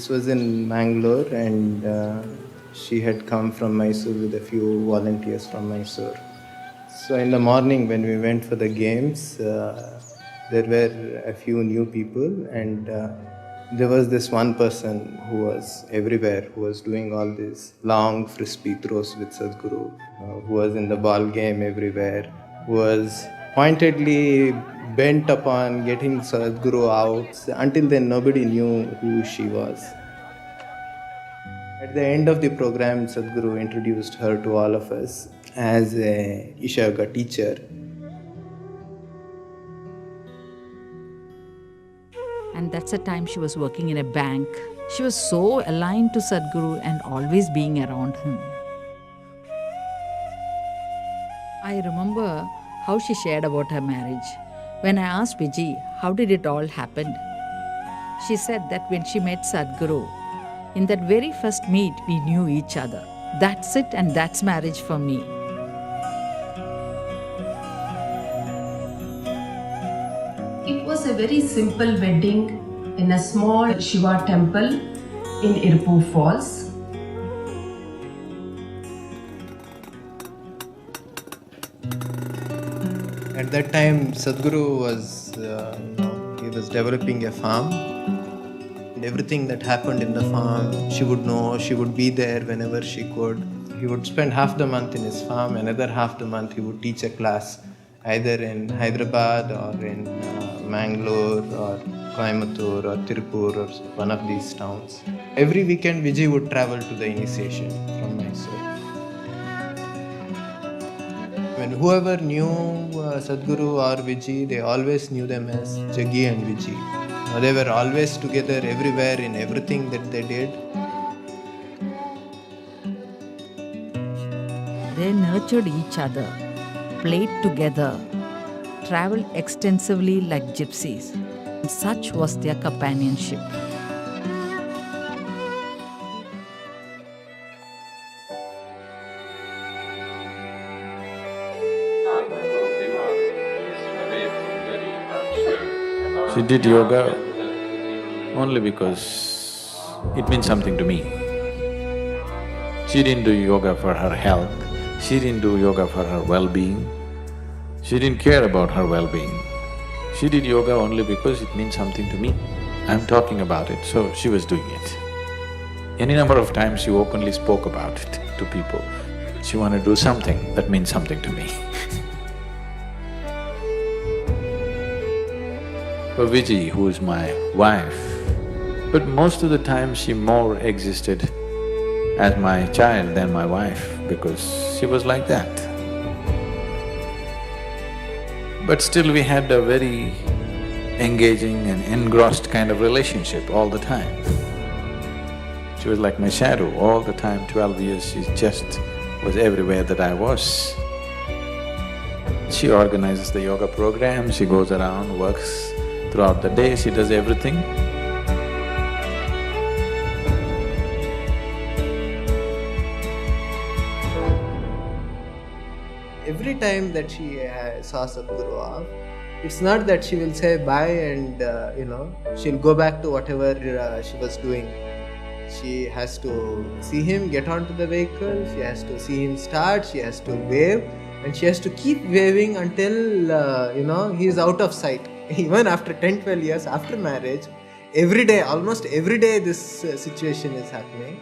This was in Mangalore, and she had come from Mysore with a few volunteers from Mysore. So in the morning when we went for the games, there were a few new people, and there was this one person who was everywhere, who was doing all these long frisbee throws with Sadhguru, who was in the ball game everywhere, who was pointedly bent upon getting Sadhguru out. Until then, nobody knew who she was. At the end of the program, Sadhguru introduced her to all of us as a Isha Yoga teacher. And that's the time she was working in a bank. She was so aligned to Sadhguru and always being around him. I remember how she shared about her marriage. When I asked Vijji, how did it all happen? She said that when she met Sadhguru, in that very first meet, we knew each other. That's it, and that's marriage for me. It was a very simple wedding in a small Shiva temple in Irpur Falls. At that time, Sadhguru was, he was developing a farm. And everything that happened in the farm, she would know, she would be there whenever she could. He would spend half the month in his farm, another half the month he would teach a class, either in Hyderabad or in Mangalore or Coimbatore or Tirupur or one of these towns. Every weekend, Vijay would travel to the initiation from Mysore. When whoever knew Sadhguru or Vijay, they always knew them as Jaggi and Vijay. They were always together everywhere in everything that they did. They nurtured each other, played together, traveled extensively like gypsies. Such was their companionship. She did yoga only because it means something to me. She didn't do yoga for her health, she didn't do yoga for her well-being, she didn't care about her well-being. She did yoga only because it means something to me. I'm talking about it, so she was doing it. Any number of times she openly spoke about it to people. She wanted to do something that means something to me. For Vijay, who is my wife, but most of the time she more existed as my child than my wife because she was like that. But still we had a very engaging and engrossed kind of relationship all the time. She was like my shadow all the time, 12 years she just was everywhere that I was. She organizes the yoga program, she goes around, works throughout the day, she does everything. Every time that she saw Sadhguru off, it's not that she will say bye and she'll go back to whatever she was doing. She has to see him get onto the vehicle, she has to see him start, she has to wave, and she has to keep waving until he is out of sight. Even after 10-12 years after marriage, every day, almost every day this situation is happening.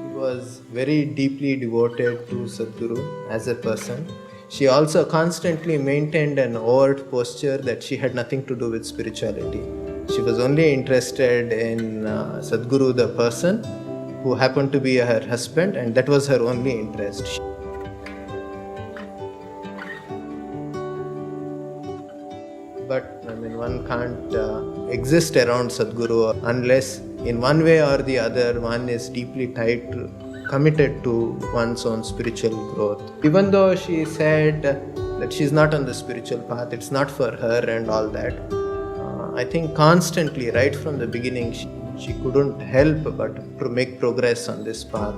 She was very deeply devoted to Sadhguru as a person. She also constantly maintained an overt posture that she had nothing to do with spirituality. She was only interested in Sadhguru the person, who happened to be her husband, and that was her only interest. But one can't exist around Sadhguru unless in one way or the other one is deeply committed to one's own spiritual growth. Even though she said that she's not on the spiritual path, it's not for her and all that, I think constantly, right from the beginning, she couldn't help but to make progress on this path.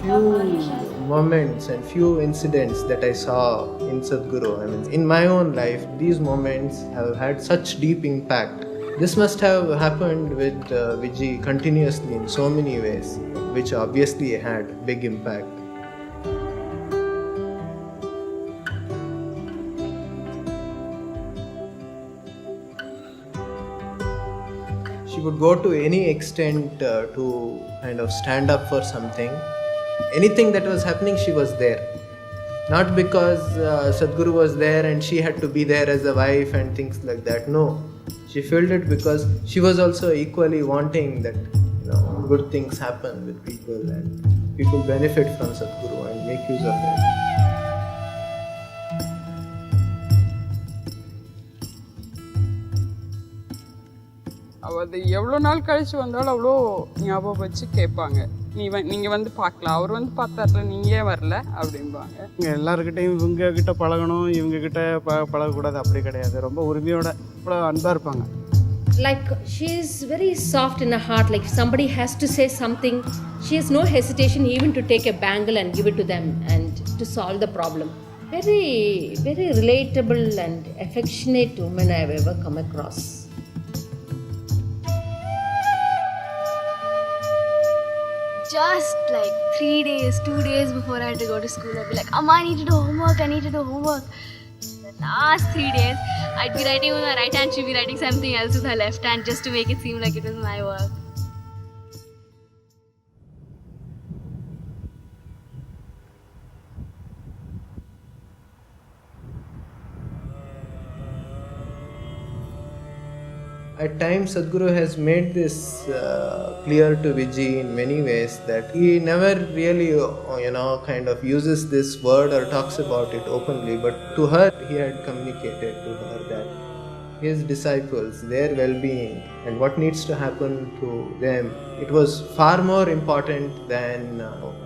Few moments and few incidents that I saw in Sadhguru. I mean, in my own life, these moments have had such deep impact. This must have happened with Vijji continuously in so many ways, which obviously had big impact. She would go to any extent to kind of stand up for something. Anything that was happening, she was there. Not because Sadhguru was there and she had to be there as a wife and things like that. No, she felt it because she was also equally wanting that good things happen with people and people benefit from Sadhguru and make use of it. அது எவ்வளோ நாள் கழிச்சு வந்தாலும் அவ்வளோ ஞாபகம் வச்சு கேட்பாங்க. நீங்கள் வந்து பார்க்கலாம், அவர் வந்து பார்த்தார்ல, நீங்கள் ஏன் வரல அப்படிம்பாங்க. இங்கே எல்லாருக்கிட்டையும் இவங்க கிட்ட பழகணும், இவங்ககிட்ட பழகக்கூடாது, அப்படி கிடையாது. ரொம்ப உரிமையோட இவ்வளோ அன்பாக இருப்பாங்க. Like she is very soft in her heart. Like if somebody has to say something, she has no hesitation even to take a bangle and give it to them and to solve the problem. Very, very relatable and affectionate woman I have ever come across. Just like 3 days, 2 days before I had to go to school, I'd be like, Amma, I need to do homework, I need to do homework. The last 3 days, I'd be writing with my right hand, she'd be writing something else with her left hand just to make it seem like it was my work. At times, Sadhguru has made this clear to Vijji in many ways that he never really, kind of uses this word or talks about it openly, but to her, he had communicated to her that his disciples, their well-being and what needs to happen to them, it was far more important than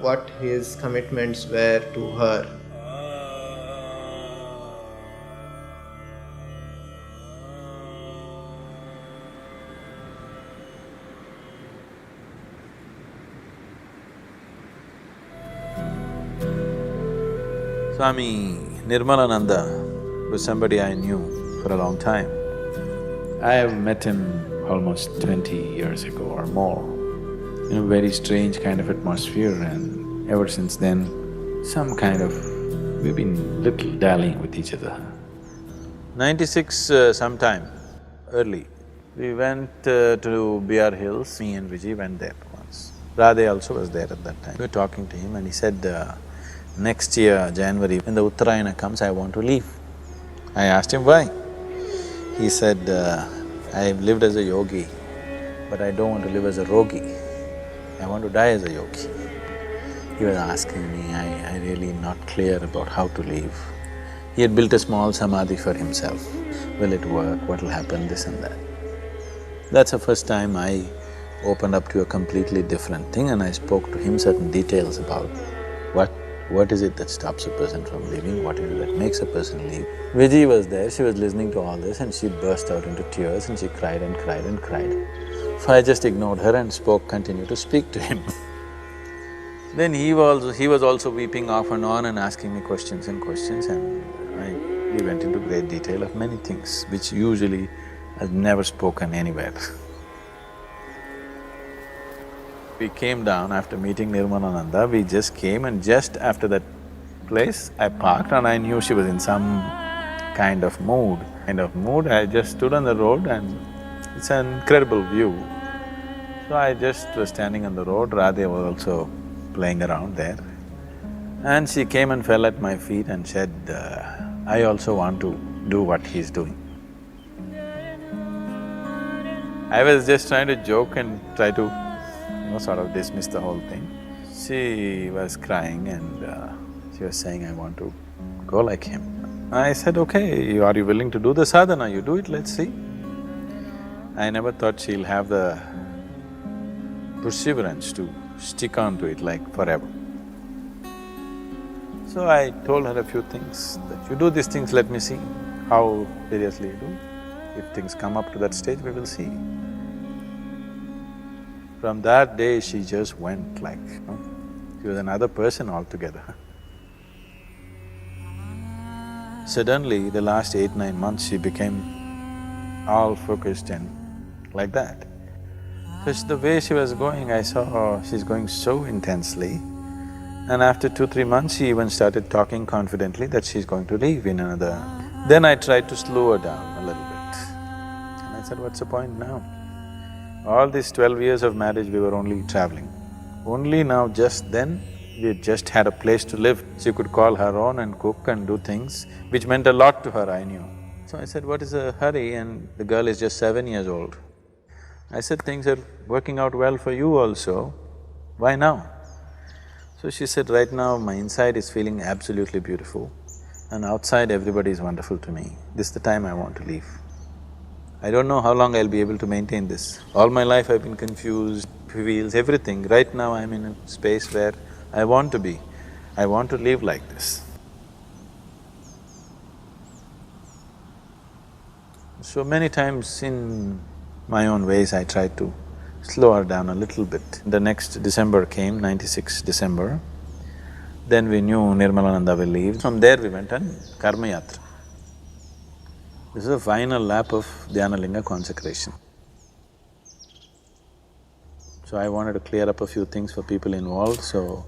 what his commitments were to her. Swami Nirmalananda was somebody I knew for a long time. I have met him almost 20 years ago or more in a very strange kind of atmosphere, and ever since then, we've been little dallying with each other. 96 sometime early, we went to BR Hills, me and Vijay went there once. Radhe also was there at that time. We were talking to him and he said, next year, January, when the Uttarayana comes, I want to leave. I asked him why. He said, I've lived as a yogi, but I don't want to live as a rogi. I want to die as a yogi. He was asking me, I really not clear about how to leave. He had built a small samadhi for himself. Will it work? What will happen? This and that. That's the first time I opened up to a completely different thing, and I spoke to him certain details about what is it that stops a person from leaving, what is it that makes a person leave. Vijay was there, she was listening to all this and she burst out into tears and she cried and cried and cried. So I just ignored her and continued to speak to him. Then he was also weeping off and on and asking me questions and we went into great detail of many things which usually I've never spoken anywhere. We came down after meeting Nirmalananda, we just came, and just after that place, I parked and I knew she was in some kind of mood. I just stood on the road and it's an incredible view. So I just was standing on the road, Radhe was also playing around there. And she came and fell at my feet and said, I also want to do what he's doing. I was just trying to joke and try to sort of dismiss the whole thing. She was crying and she was saying, I want to go like him. I said, okay, are you willing to do the sadhana? You do it, let's see. I never thought she'll have the perseverance to stick on to it like forever. So I told her a few things, that you do these things, let me see how seriously you do. If things come up to that stage, we will see. From that day, she just went like, She was another person altogether. Suddenly, the last 8-9 months, she became all focused and like that. Because the way she was going, I saw she's going so intensely. And after 2-3 months, she even started talking confidently that she's going to leave in another… Then I tried to slow her down a little bit. And I said, what's the point now? All these 12 years of marriage, we were only traveling. Only now, just then, we just had a place to live. She could call her own and cook and do things, which meant a lot to her, I knew. So I said, what is the hurry? And the girl is just 7 years old. I said, things are working out well for you also, why now? So she said, right now my inside is feeling absolutely beautiful and outside everybody is wonderful to me. This is the time I want to leave. I don't know how long I'll be able to maintain this. All my life I've been confused, feels everything. Right now I'm in a space where I want to be. I want to live like this. So many times in my own ways I tried to slow her down a little bit. The next December came, 96 December. Then we knew Nirmalananda will leave. From there we went on Karma Yatra. This is the final lap of Dhyanalinga consecration. So I wanted to clear up a few things for people involved, so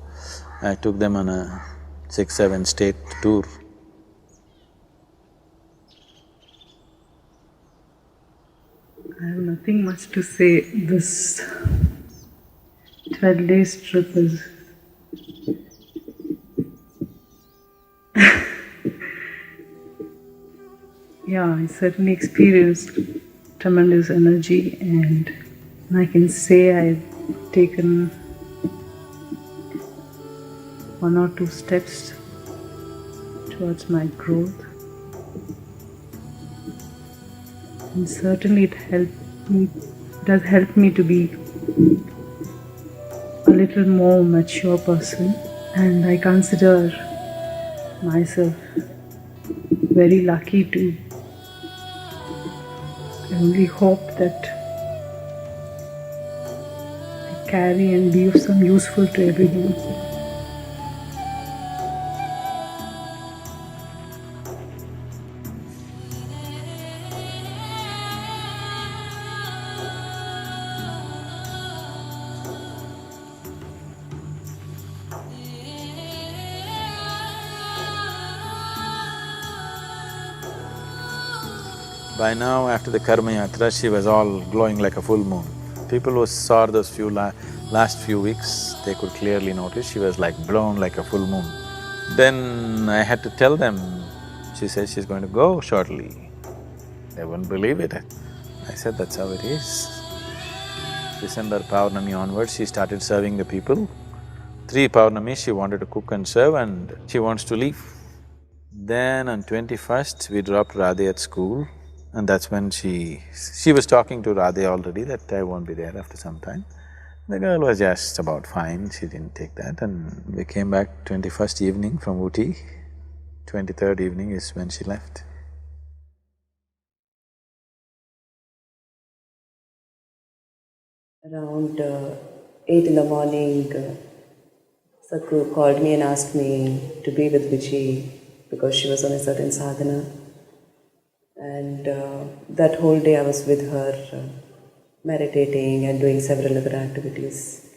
I took them on a 6-7 state tour. I have nothing much to say. This 12 days trip is yeah, I certainly experienced tremendous energy, and I can say I've taken 1 or 2 steps towards my growth. And certainly it has helped me to be a little more mature person, and I consider myself very lucky to… I only hope that I carry and be of some useful to everyone. By now, after the Karma Yatra, she was all glowing like a full moon. People who saw those last few weeks, they could clearly notice she was like blown like a full moon. Then I had to tell them, she says she's going to go shortly. They wouldn't believe it. I said, that's how it is. December Paurnami onwards, she started serving the people. 3 Paurnami, she wanted to cook and serve and she wants to leave. Then on 21st, we dropped Radhe at school. And that's when she was talking to Radhe already that I won't be there after some time. The girl was just about fine, she didn't take that, and we came back 21st evening from Ooty. 23rd evening is when she left. Around 8 in the morning, Sadhguru called me and asked me to be with Vijji because she was on a certain sadhana. And that whole day I was with her, meditating and doing several other activities.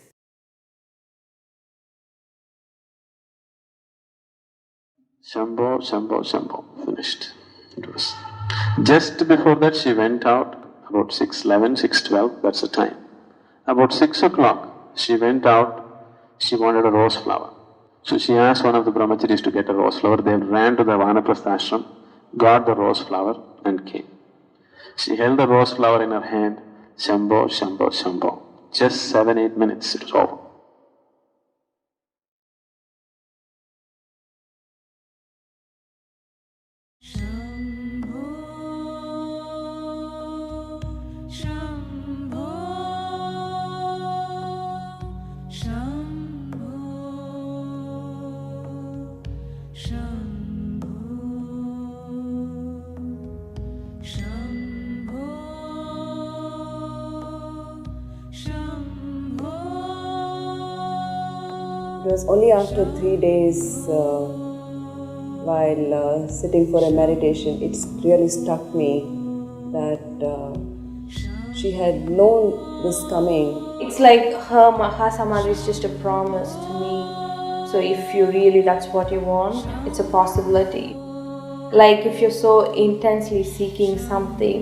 Shambho, Shambho, Shambho, finished. It was… Just before that she went out, about 6:11, 6:12, that's the time. About 6 o'clock, she went out, she wanted a rose flower. So she asked one of the brahmacharis to get a rose flower. They ran to the Vanaprastha ashram, got the rose flower and came. She held the rose flower in her hand, Shambho, Shambho, Shambho. Just 7-8 minutes, it was over. Shambho, was only after 3 days while sitting for a meditation, it really struck me that she had known this coming. It's like her Mahasamadhi is just a promise to me. So if you really, that's what you want, it's a possibility. Like if you're so intensely seeking something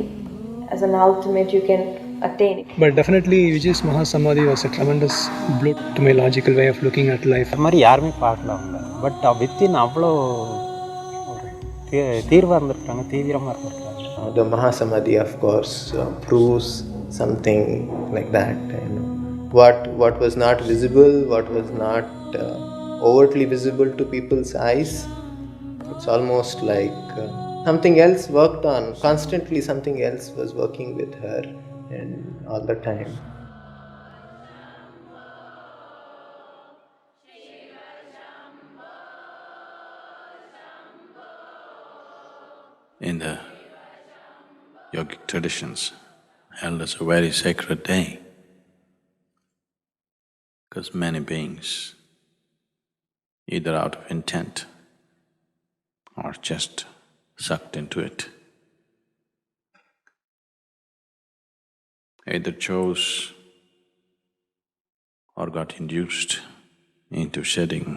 as an ultimate, you can attain it. But definitely Vijay's Mahasamadhi was a tremendous blow to my logical way of looking at life. அது மாதிரி யாருமே பார்க்கல அவங்க. But within அவ்வளோ தீர்வாக இருந்திருக்காங்க, தீவிரமாக இருந்திருக்காங்க. The Mahasamadhi, of course, proves something like that. You know, what was not visible, what was not overtly visible to people's eyes, it's almost like something else worked on. Constantly something else was working with her, and all the time. In the yogic traditions, held as a very sacred day, because many beings, either out of intent or just sucked into it, either chose or got induced into shedding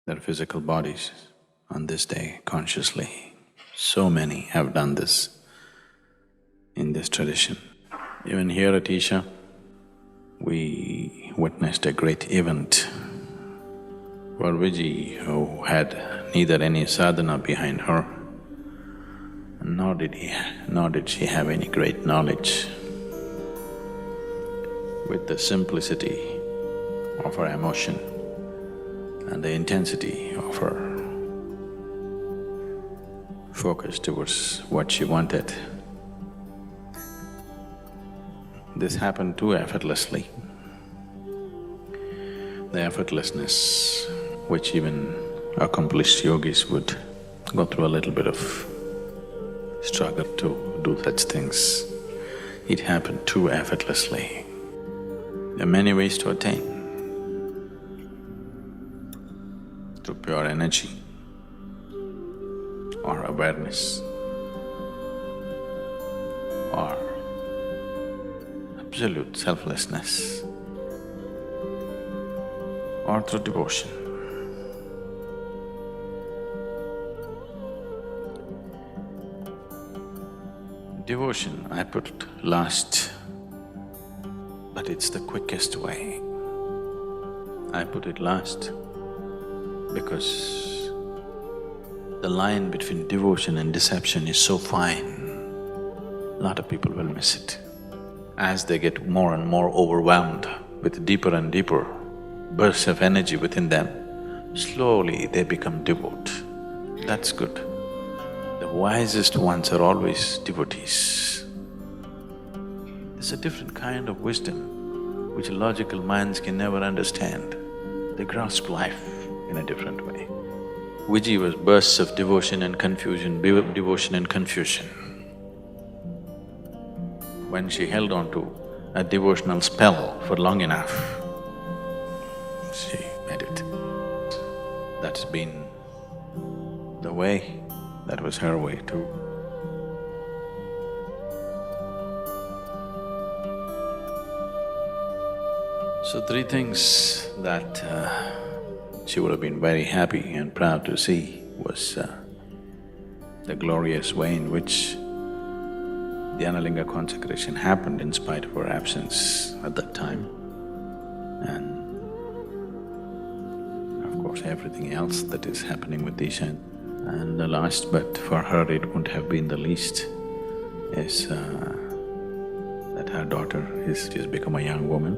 their physical bodies on this day consciously. So many have done this in this tradition. Even here at Isha, we witnessed a great event for Vijji, who had neither any sadhana behind her, nor did she have any great knowledge. With the simplicity of her emotion and the intensity of her focus towards what she wanted, this happened too effortlessly. The effortlessness which even accomplished yogis would go through a little bit of struggle to do such things. It happened too effortlessly. There are many ways to attain. Through pure energy or awareness or absolute selflessness or through devotion. Devotion I put last, but it's the quickest way. I put it last because the line between devotion and deception is so fine, a lot of people will miss it. As they get more and more overwhelmed with deeper and deeper bursts of energy within them, slowly they become devout. That's good. The wisest ones are always devotees. It's a different kind of wisdom which logical minds can never understand. They grasp life in a different way. Vijji was bursts of devotion and confusion, devotion and confusion. When she held on to a devotional spell for long enough, she made it. That's been the way, that was her way too. So three things that she would have been very happy and proud to see was the glorious way in which Dhyanalinga consecration happened in spite of her absence at that time, and of course everything else that is happening with Isha. And the last, but for her it wouldn't have been the least, is that her daughter she's become a young woman.